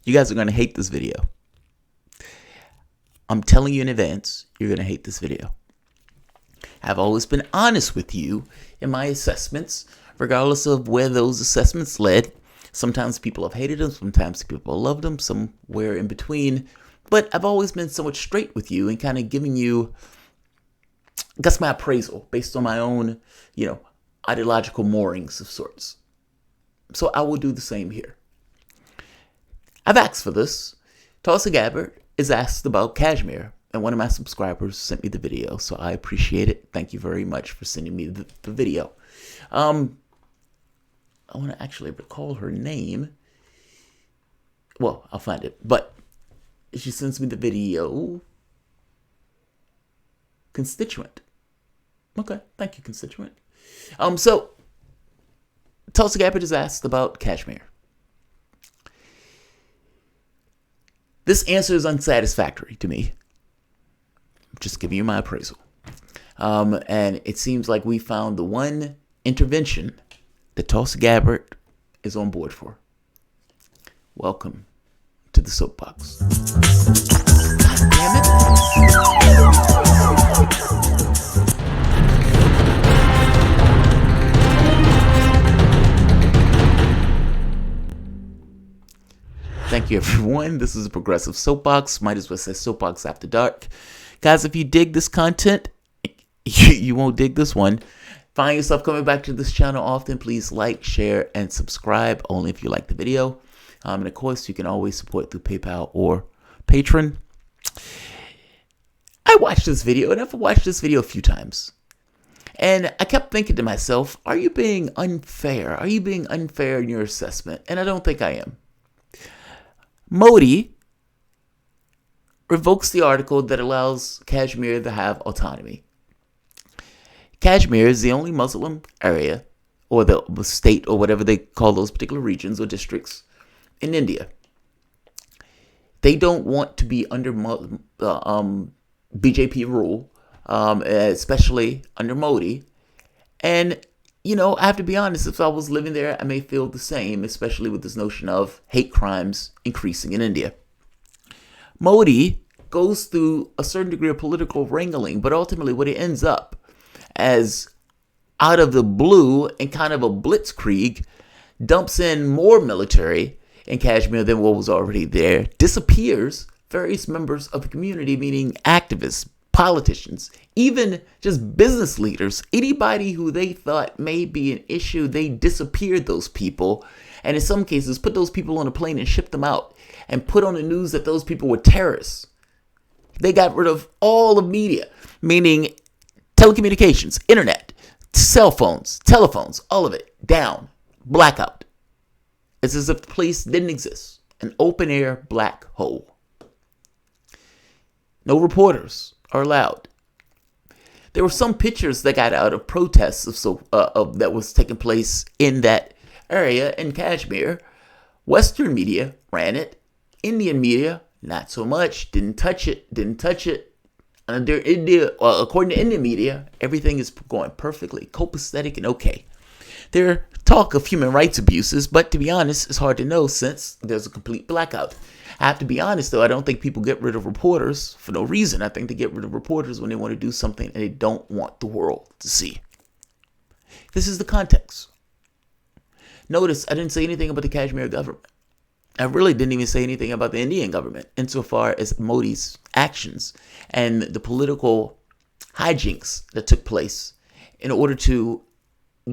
You guys are going to hate this video. I'm telling you in advance, you're going to hate this video. I've always been honest with you in my assessments, regardless of where those assessments led. Sometimes people have hated them, sometimes people loved them, somewhere in between. But I've always been somewhat straight with you and kind of giving you, I guess, my appraisal based on my own, ideological moorings of sorts. So I will do the same here. I've asked for this. Tulsi Gabbard is asked about Kashmir, and one of my subscribers sent me the video, so I appreciate it. Thank you very much for sending me the video. I want to actually recall her name. Well, I'll find it, but she sends me the video. Constituent. Okay, thank you, constituent. So Tulsi Gabbard is asked about Kashmir. This answer is unsatisfactory to me. I'm just giving you my appraisal. And it seems like we found the one intervention that Tulsi Gabbard is on board for. Welcome to the soapbox. God damn it. Thank you, everyone. This is a progressive soapbox. Might as well say soapbox after dark. Guys, if you dig this content, you won't dig this one. Find yourself coming back to this channel often. Please like, share, and subscribe only if you like the video. And of course, you can always support through PayPal or Patreon. I watched this video, and I've watched this video a few times. And I kept thinking to myself, are you being unfair? Are you being unfair in your assessment? And I don't think I am. Modi revokes the article that allows Kashmir to have autonomy. Kashmir is the only Muslim area, or the state, or whatever they call those particular regions or districts in India. They don't want to be under BJP rule, especially under Modi. And I have to be honest, if I was living there, I may feel the same, especially with this notion of hate crimes increasing in India. Modi goes through a certain degree of political wrangling, but ultimately what it ends up as, out of the blue and kind of a blitzkrieg, dumps in more military in Kashmir than what was already there, disappears various members of the community, meaning activists, politicians, even just business leaders, anybody who they thought may be an issue, they disappeared those people, and in some cases put those people on a plane and shipped them out and put on the news that those people were terrorists. They got rid of all of media, meaning telecommunications, internet, cell phones, telephones, all of it down, blackout. It's as if the place didn't exist, an open air black hole. No reporters are allowed. There were some pictures that got out of protests of that was taking place in that area in Kashmir. Western media ran it. Indian media, not so much. Didn't touch it. Under India, according to Indian media, everything is going perfectly copacetic and okay. There talk of human rights abuses, but to be honest, it's hard to know since there's a complete blackout. I have to be honest, though, I don't think people get rid of reporters for no reason. I think they get rid of reporters when they want to do something and they don't want the world to see. This is the context. Notice I didn't say anything about the Kashmir government. I really didn't even say anything about the Indian government insofar as Modi's actions and the political hijinks that took place in order to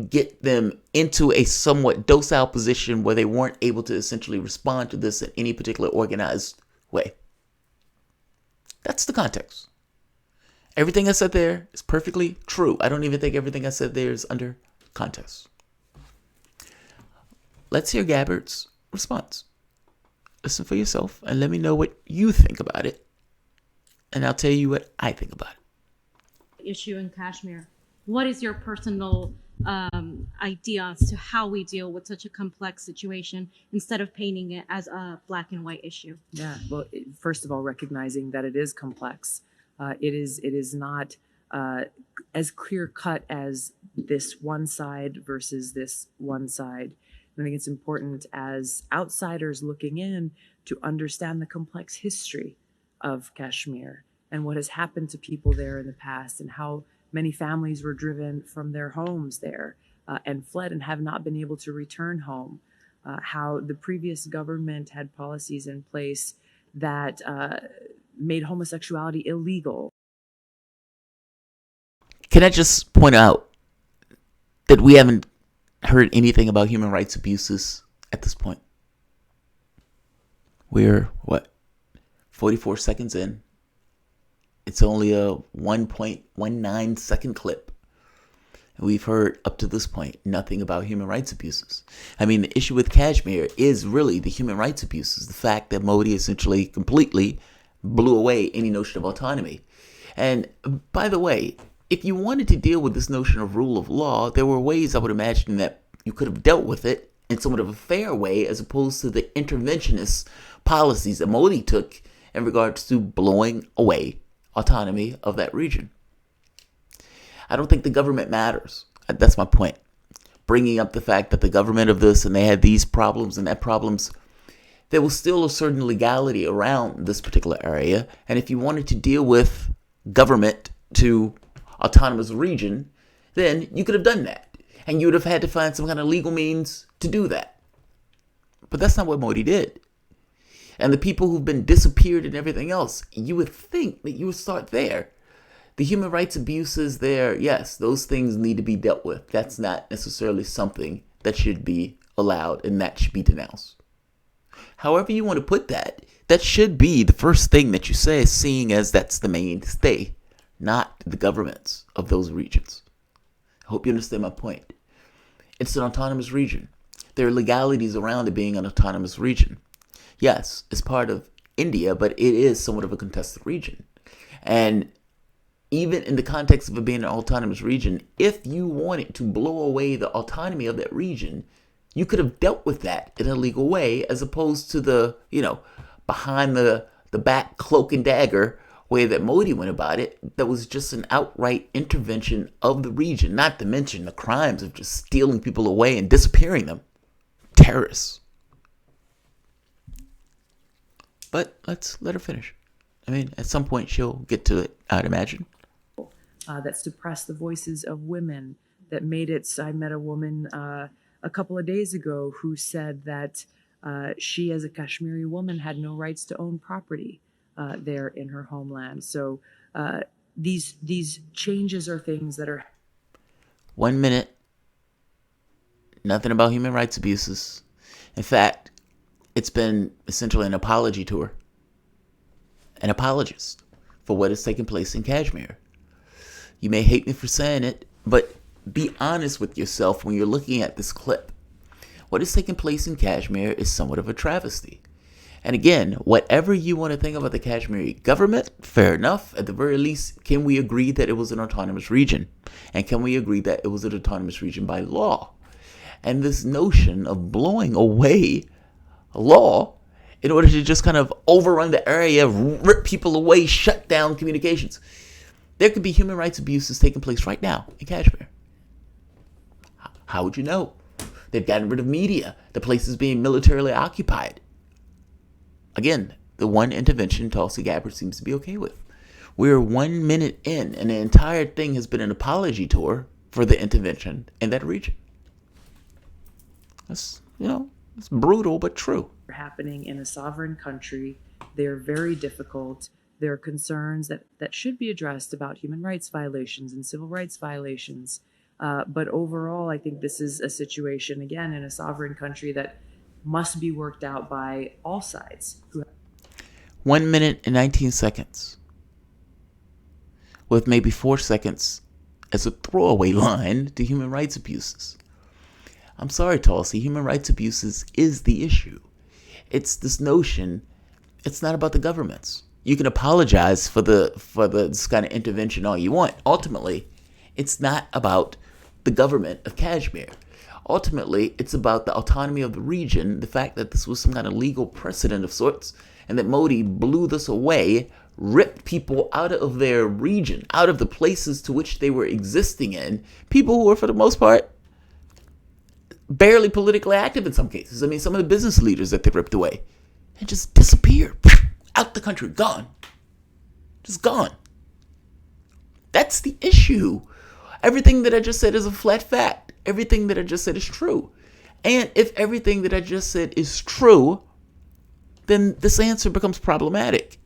get them into a somewhat docile position where they weren't able to essentially respond to this in any particular organized way. That's the context. Everything I said there is perfectly true. I don't even think everything I said there is under context. Let's hear Gabbard's response. Listen for yourself and let me know what you think about it. And I'll tell you what I think about it. Issue in Kashmir. What is your personal idea as to how we deal with such a complex situation instead of painting it as a black and white issue? Yeah, well, first of all, recognizing that it is complex. It is not as clear cut as this one side versus this one side. I think it's important as outsiders looking in to understand the complex history of Kashmir and what has happened to people there in the past, and how many families were driven from their homes there and fled and have not been able to return home. How the previous government had policies in place that made homosexuality illegal. Can I just point out that we haven't heard anything about human rights abuses at this point? We're, 44 seconds in. It's only a 1.19 second clip. And we've heard up to this point nothing about human rights abuses. I mean, the issue with Kashmir is really the human rights abuses. The fact that Modi essentially completely blew away any notion of autonomy. And by the way, if you wanted to deal with this notion of rule of law, there were ways I would imagine that you could have dealt with it in somewhat of a fair way, as opposed to the interventionist policies that Modi took in regards to blowing away autonomy of that region. I don't think the government matters. That's my point. Bringing up the fact that the government of this and they had these problems and that problems, there was still a certain legality around this particular area. And if you wanted to deal with government to autonomous region, then you could have done that. And you would have had to find some kind of legal means to do that. But that's not what Modi did. And the people who've been disappeared and everything else, you would think that you would start there. The human rights abuses there, yes, those things need to be dealt with. That's not necessarily something that should be allowed and that should be denounced. However you want to put that, that should be the first thing that you say, seeing as that's the mainstay, not the governments of those regions. I hope you understand my point. It's an autonomous region. There are legalities around it being an autonomous region. Yes, it's part of India, but it is somewhat of a contested region. And even in the context of it being an autonomous region, if you wanted to blow away the autonomy of that region, you could have dealt with that in a legal way, as opposed to the, behind the back cloak and dagger way that Modi went about it. That was just an outright intervention of the region, not to mention the crimes of just stealing people away and disappearing them. Terrorists. But let's let her finish. I mean, at some point she'll get to it, I'd imagine. That suppressed the voices of women, that made it. I met a woman a couple of days ago who said that she, as a Kashmiri woman, had no rights to own property there in her homeland. So these changes are things that are... 1 minute. Nothing about human rights abuses. In fact, it's been essentially an apology tour. An apologist for what has taken place in Kashmir. You may hate me for saying it, but be honest with yourself when you're looking at this clip. What has taken place in Kashmir is somewhat of a travesty. And again, whatever you want to think about the Kashmiri government, fair enough. At the very least, can we agree that it was an autonomous region? And can we agree that it was an autonomous region by law? And this notion of blowing away law in order to just kind of overrun the area, rip people away, shut down communications. There could be human rights abuses taking place right now in Kashmir. How would you know? They've gotten rid of media. The place is being militarily occupied. Again, the one intervention Tulsi Gabbard seems to be okay with. We're 1 minute in, and the entire thing has been an apology tour for the intervention in that region. That's, it's brutal, but true. Happening in a sovereign country. They're very difficult. There are concerns that should be addressed about human rights violations and civil rights violations. But overall, I think this is a situation, again, in a sovereign country that must be worked out by all sides. 1 minute and 19 seconds. With maybe 4 seconds as a throwaway line to human rights abuses. I'm sorry, Tulsi, human rights abuses is the issue. It's this notion, it's not about the governments. You can apologize for this kind of intervention all you want. Ultimately, it's not about the government of Kashmir. Ultimately, it's about the autonomy of the region, the fact that this was some kind of legal precedent of sorts, and that Modi blew this away ripped people out of their region, out of the places to which they were existing in, people who were, for the most part, barely politically active in some cases. I mean, some of the business leaders that they ripped away and just disappeared out the country, gone. Just gone. That's the issue. Everything that I just said is a flat fact. Everything that I just said is true. And if everything that I just said is true, then this answer becomes problematic.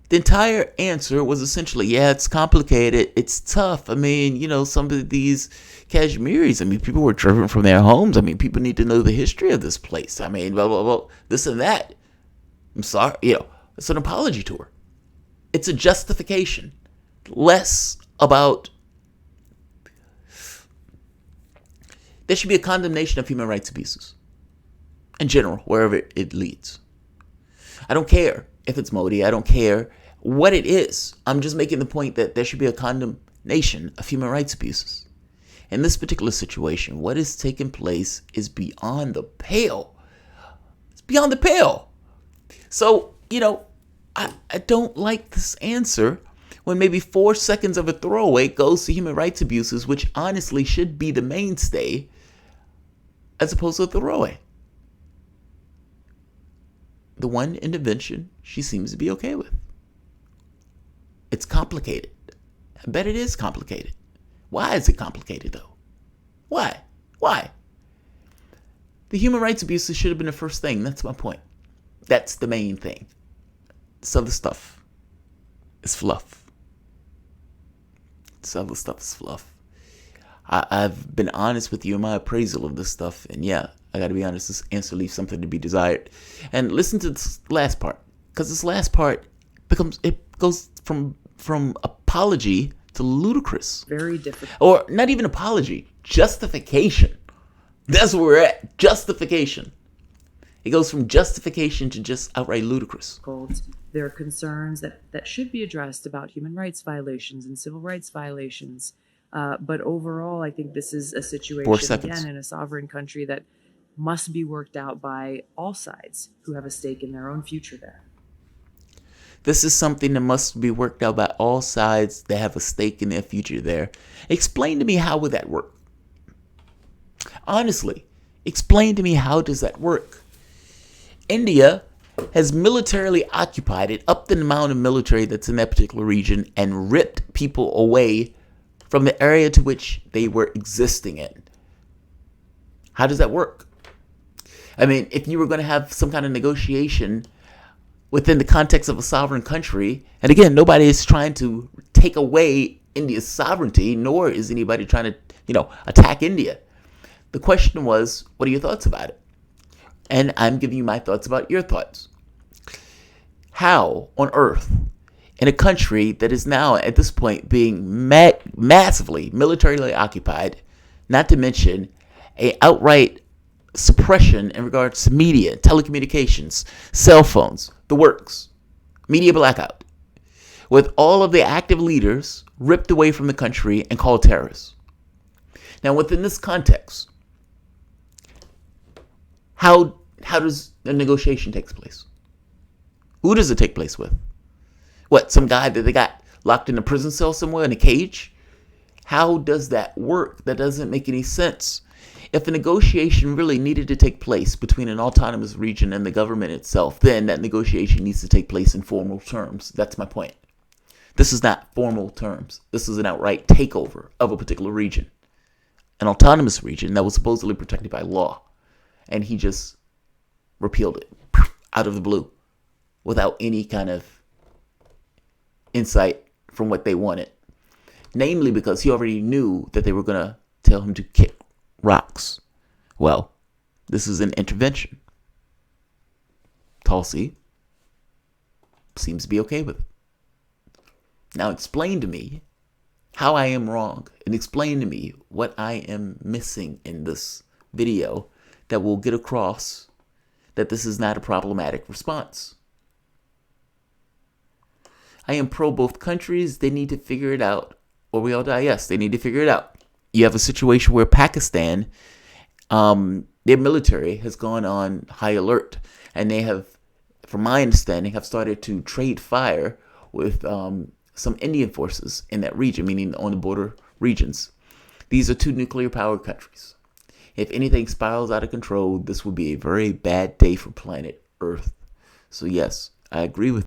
The entire answer was essentially, yeah, it's complicated, it's tough. I mean, you know, some of these Kashmiris, I mean, people were driven from their homes. I mean, people need to know the history of this place. I mean, blah, blah, blah, this and that. I'm sorry, you know, it's an apology tour. It's a justification. Less about, there should be a condemnation of human rights abuses in general, wherever it leads. I don't care if it's Modi. I don't care what it is. I'm just making the point that there should be a condemnation of human rights abuses. In this particular situation, what is taking place is beyond the pale. It's beyond the pale. So, you know, I don't like this answer when maybe 4 seconds of a throwaway goes to human rights abuses, which honestly should be the mainstay, as opposed to a throwaway. The one intervention she seems to be okay with. It's complicated. I bet it is complicated. Why is it complicated, though? Why? Why? The human rights abuses should have been the first thing. That's my point. That's the main thing. This other stuff is fluff. This other stuff is fluff. I've been honest with you in my appraisal of this stuff, and yeah, I gotta be honest, this answer leaves something to be desired. And listen to this last part, because this last part goes from apology to ludicrous. Very difficult. Or not even apology, justification. That's where we're at. Justification. It goes from justification to just outright ludicrous. There are concerns that should be addressed about human rights violations and civil rights violations. But overall, I think this is a situation, again, in a sovereign country that must be worked out by all sides who have a stake in their own future there. This is something that must be worked out by all sides that have a stake in their future there. Explain to me, how would that work? Honestly, explain to me, how does that work? India has militarily occupied it, up the amount of military that's in that particular region, and ripped people away from the area to which they were existing in. How does that work? I mean, if you were going to have some kind of negotiation within the context of a sovereign country, and again, nobody is trying to take away India's sovereignty, nor is anybody trying to, attack India. The question was, what are your thoughts about it? And I'm giving you my thoughts about your thoughts. How on earth, in a country that is now at this point being massively militarily occupied, not to mention a outright suppression in regards to media, telecommunications, cell phones, the works, media blackout, with all of the active leaders ripped away from the country and called terrorists. Now, within this context, how does the negotiation take place? Who does it take place with? What, some guy that they got locked in a prison cell somewhere in a cage? How does that work? That doesn't make any sense. If a negotiation really needed to take place between an autonomous region and the government itself, then that negotiation needs to take place in formal terms. That's my point. This is not formal terms. This is an outright takeover of a particular region. An autonomous region that was supposedly protected by law. And he just repealed it out of the blue without any kind of insight from what they wanted. Namely because he already knew that they were going to tell him to kick rocks. Well, this is an intervention. Tulsi seems to be okay with it. Now explain to me how I am wrong, and explain to me what I am missing in this video that will get across that this is not a problematic response. I am pro both countries. They need to figure it out, or we all die. Yes, they need to figure it out. You have a situation where Pakistan, their military has gone on high alert, and they have from my understanding, have started to trade fire with some Indian forces in that region, meaning on the border regions. These are two nuclear power countries. If anything spirals out of control, this will be a very bad day for planet Earth. So yes, I agree with